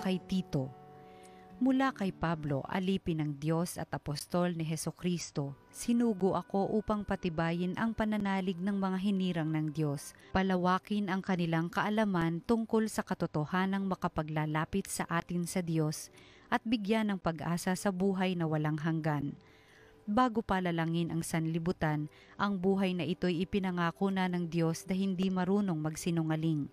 Kay Tito. Mula kay Pablo, alipin ng Diyos at apostol ni Hesukristo, sinugo ako upang patibayin ang pananalig ng mga hinirang ng Diyos, palawakin ang kanilang kaalaman tungkol sa katotohanang makapaglalapit sa atin sa Diyos, at bigyan ng pag-asa sa buhay na walang hanggan. Bago palalangin ang sanlibutan, ang buhay na ito'y ipinangako na ng Diyos na hindi marunong magsinungaling.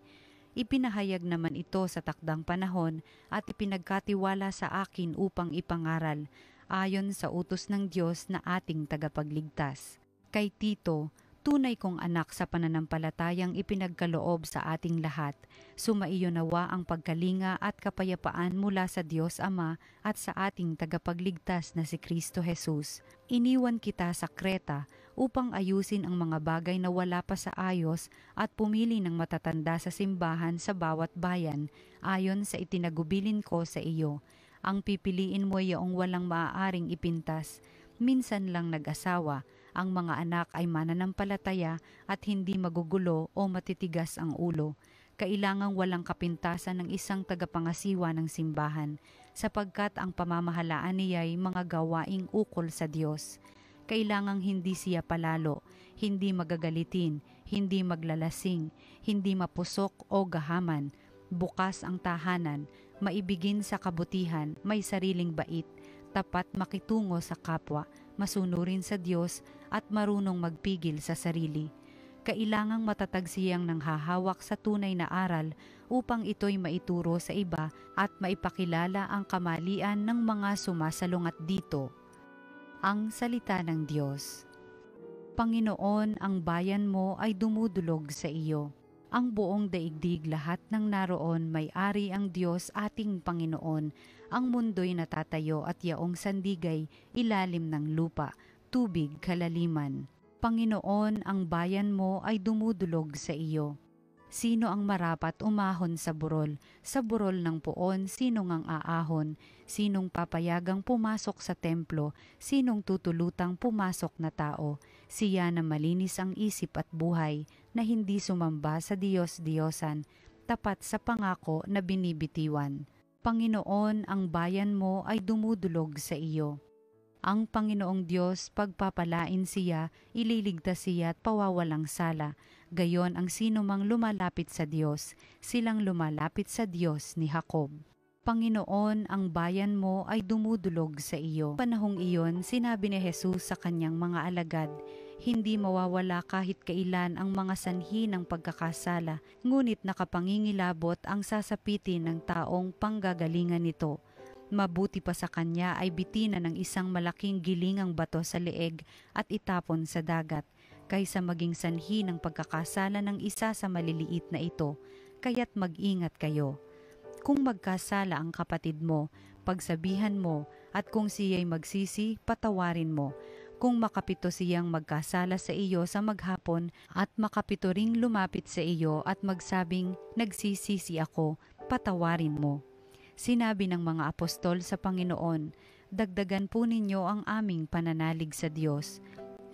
Ipinahayag naman ito sa takdang panahon at ipinagkatiwala sa akin upang ipangaral, ayon sa utos ng Diyos na ating tagapagligtas. Kay Tito, tunay kong anak sa pananampalatayang ipinagkaloob sa ating lahat, sumaiyo nawa ang pagkalinga at kapayapaan mula sa Diyos Ama at sa ating tagapagligtas na si Kristo Jesus. Iniwan kita sa Kreta upang ayusin ang mga bagay na wala pa sa ayos at pumili ng matatanda sa simbahan sa bawat bayan, ayon sa itinagubilin ko sa iyo. Ang pipiliin mo yaong walang maaaring ipintas, minsan lang nag-asawa, ang mga anak ay mananampalataya at hindi magugulo o matitigas ang ulo. Kailangang walang kapintasan ng isang tagapangasiwa ng simbahan, sapagkat ang pamamahalaan niya ay mga gawaing ukol sa Diyos. Kailangang hindi siya palalo, hindi magagalitin, hindi maglalasing, hindi mapusok o gahaman, bukas ang tahanan, maibigin sa kabutihan, may sariling bait, tapat makitungo sa kapwa, masunurin sa Diyos at marunong magpigil sa sarili. Kailangang matatag siyang nanghahawak sa tunay na aral upang ito'y maituro sa iba at maipakilala ang kamalian ng mga sumasalungat dito. Ang salita ng Diyos. Panginoon, ang bayan mo ay dumudulog sa iyo. Ang buong daigdig lahat ng naroon may-ari ang Diyos ating Panginoon. Ang mundo'y natatayo at yaong sandigay, ilalim ng lupa, tubig kalaliman. Panginoon, ang bayan mo ay dumudulog sa iyo. Sino ang marapat umahon sa burol? Sa burol ng puon, sinong ang aahon? Sinong papayagang pumasok sa templo? Sinong tutulutang pumasok na tao? Siya na malinis ang isip at buhay, na hindi sumamba sa Diyos-Diyosan, tapat sa pangako na binibitiwan. Panginoon, ang bayan mo ay dumudulog sa iyo. Ang Panginoong Diyos, pagpapalain siya, ililigtas siya at pawawalang sala. Gayon ang sinumang lumalapit sa Diyos, silang lumalapit sa Diyos ni Jacob. Panginoon, ang bayan mo ay dumudulog sa iyo. Panahong iyon, sinabi ni Jesus sa kanyang mga alagad, hindi mawawala kahit kailan ang mga sanhi ng pagkakasala, ngunit nakapangingilabot ang sasapitin ng taong panggagalingan nito. Mabuti pa sa kanya ay bitinan ng isang malaking gilingang bato sa leeg at itapon sa dagat, kaysa maging sanhi ng pagkakasala ng isa sa maliliit na ito, kaya't mag-ingat kayo. Kung magkasala ang kapatid mo, pagsabihan mo, at kung siya'y magsisi, patawarin mo. Kung makapito siyang magkasala sa iyo sa maghapon, at makapito ring lumapit sa iyo at magsabing, nagsisisi ako, patawarin mo. Sinabi ng mga apostol sa Panginoon, dagdagan po ninyo ang aming pananalig sa Diyos.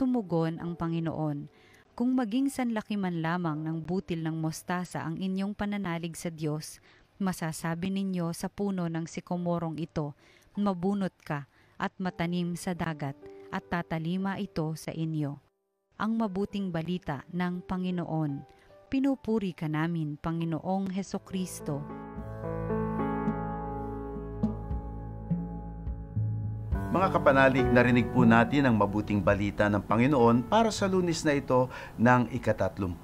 Tumugon ang Panginoon, kung maging sanlaki man lamang ng butil ng mostasa ang inyong pananalig sa Diyos, masasabi ninyo sa puno ng sikomorong ito, mabunot ka at matanim sa dagat, at tatalima ito sa inyo. Ang mabuting balita ng Panginoon. Pinupuri ka namin, Panginoong Hesukristo. Mga kapanalig, narinig po natin ang mabuting balita ng Panginoon para sa Lunes na ito ng ika-32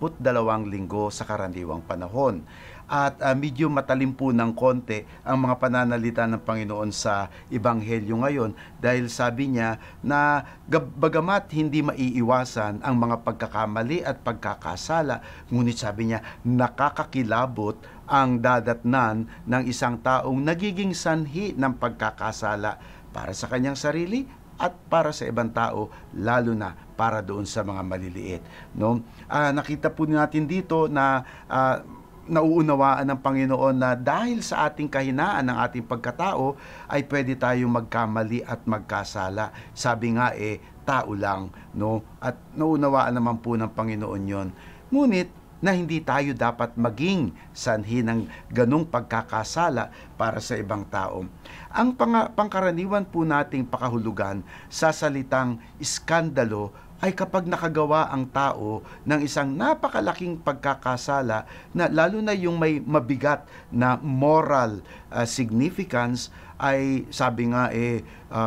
linggo sa karaniwang panahon. At medyo matalim po ng konti ang mga pananalita ng Panginoon sa Ebanghelyo ngayon dahil sabi niya na bagamat hindi maiiwasan ang mga pagkakamali at pagkakasala, ngunit sabi niya nakakakilabot ang dadatnan ng isang taong nagiging sanhi ng pagkakasala para sa kanyang sarili at para sa ibang tao, lalo na para doon sa mga maliliit. No? Nakita po natin dito na nauunawaan ng Panginoon na dahil sa ating kahinaan ng ating pagkatao ay pwede tayong magkamali at magkasala. Sabi nga tao lang, no? At nauunawaan naman po ng Panginoon yon. Ngunit na hindi tayo dapat maging sanhi ng ganong pagkakasala para sa ibang tao. Ang pangkaraniwan po nating pakahulugan sa salitang iskandalo ay kapag nakagawa ang tao ng isang napakalaking pagkakasala na lalo na yung may mabigat na moral significance, ay sabi nga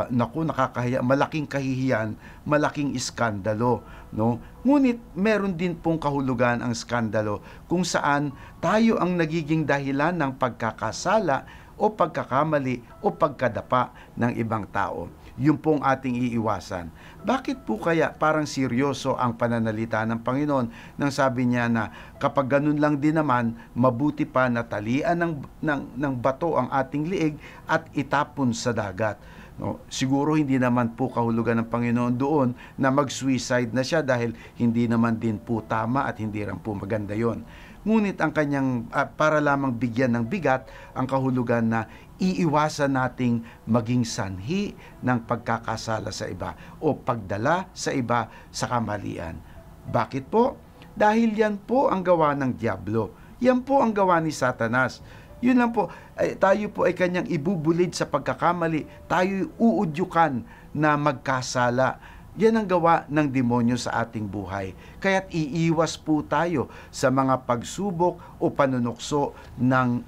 naku, nakakahiya, malaking kahihiyan, malaking iskandalo, no? Ngunit meron din pong kahulugan ang skandalo kung saan tayo ang nagiging dahilan ng pagkakasala o pagkakamali o pagkadapa ng ibang tao. Yun pong ating iiwasan. Bakit po kaya parang seryoso ang pananalita ng Panginoon nang sabi niya na kapag ganun lang din naman, mabuti pa na talian ng bato ang ating liig at itapon sa dagat? No, siguro hindi naman po kahulugan ng Panginoon doon na mag-suicide na siya dahil hindi naman din po tama at hindi rin po maganda yon. Ngunit ang kanyang para lamang bigyan ng bigat ang kahulugan na iiwasan nating maging sanhi ng pagkakasala sa iba o pagdala sa iba sa kamalian. Bakit po? Dahil yan po ang gawa ng dyablo. Yan po ang gawa ni Satanas. Yun lang po, tayo po ay kanyang ibubulid sa pagkakamali. Tayo uudyukan na magkasala. Yan ang gawa ng demonyo sa ating buhay. Kaya't iiwas po tayo sa mga pagsubok o panunukso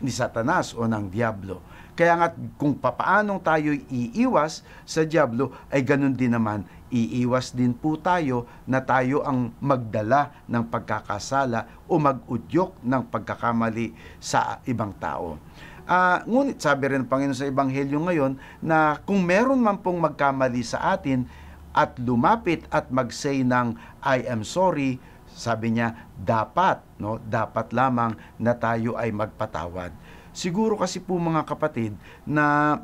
ni Satanas o ng Diablo. Kaya nga kung papaanong tayo iiwas sa Diablo, ay ganun din naman, iiwas din po tayo na tayo ang magdala ng pagkakasala o mag-udyok ng pagkakamali sa ibang tao. Ngunit sabi rin ng Panginoon sa Ebanghelyo ngayon na kung meron man pong magkamali sa atin, at lumapit at mag-say ng I am sorry, sabi niya, dapat lamang na tayo ay magpatawad. Siguro kasi po mga kapatid na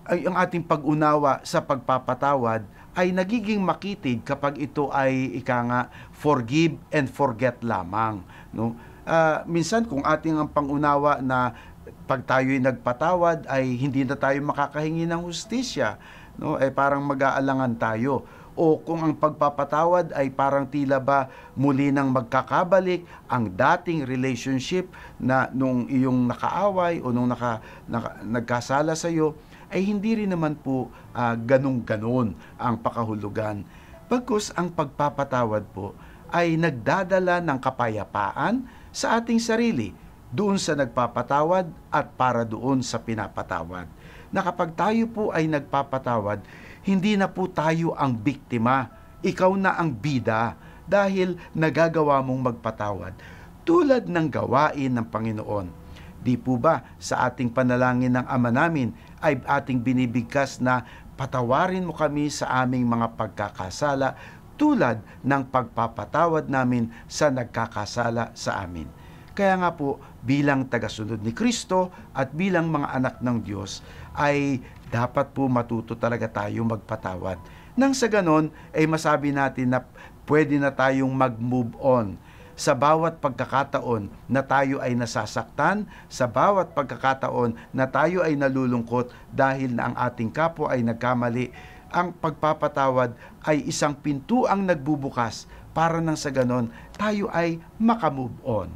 ang ating pag-unawa sa pagpapatawad ay nagiging makitid kapag ito ay forgive and forget lamang, no? Minsan kung ating ang pangunawa na pag tayo'y nagpatawad ay hindi na tayo makakahingi ng hustisya, no, parang mag-aalangan tayo. O kung ang pagpapatawad ay parang tila ba muli nang magkakabalik ang dating relationship na nung iyong nakaaway o nung nagkasala sa iyo, ay hindi rin naman po ganun-ganon ang pakahulugan. Bagkus ang pagpapatawad po ay nagdadala ng kapayapaan sa ating sarili doon sa nagpapatawad at para doon sa pinapatawad. Na kapag tayo po ay nagpapatawad, hindi na po tayo ang biktima. Ikaw na ang bida dahil nagagawa mong magpatawad. Tulad ng gawain ng Panginoon. Di po ba sa ating panalangin ng Ama namin ay ating binibigkas na patawarin mo kami sa aming mga pagkakasala tulad ng pagpapatawad namin sa nagkakasala sa amin. Kaya nga po, bilang tagasunod ni Kristo at bilang mga anak ng Diyos, ay dapat po matuto talaga tayong magpatawad. Nang sa ganon, ay masabi natin na pwede na tayong mag-move on. Sa bawat pagkakataon na tayo ay nasasaktan, sa bawat pagkakataon na tayo ay nalulungkot dahil na ang ating kapwa ay nagkamali, ang pagpapatawad ay isang pintuang nagbubukas para nang sa ganon, tayo ay makamove on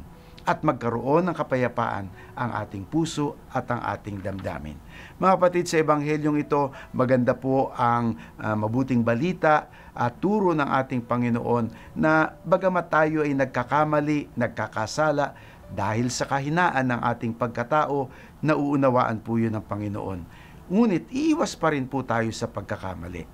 at magkaroon ng kapayapaan ang ating puso at ang ating damdamin. Mga kapatid, sa Ebanghelyong ito, maganda po ang mabuting balita at turo ng ating Panginoon na bagamat tayo ay nagkakamali, nagkakasala, dahil sa kahinaan ng ating pagkatao, nauunawaan po yun ng Panginoon. Ngunit iiwas pa rin po tayo sa pagkakamali.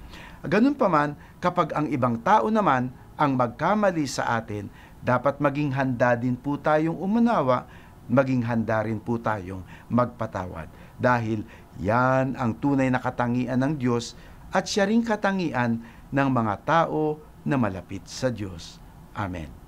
Ganun pa man, kapag ang ibang tao naman ang magkamali sa atin, dapat maging handa din po tayong umunawa, maging handa rin po tayong magpatawad. Dahil yan ang tunay na katangian ng Diyos at siya ring katangian ng mga tao na malapit sa Diyos. Amen.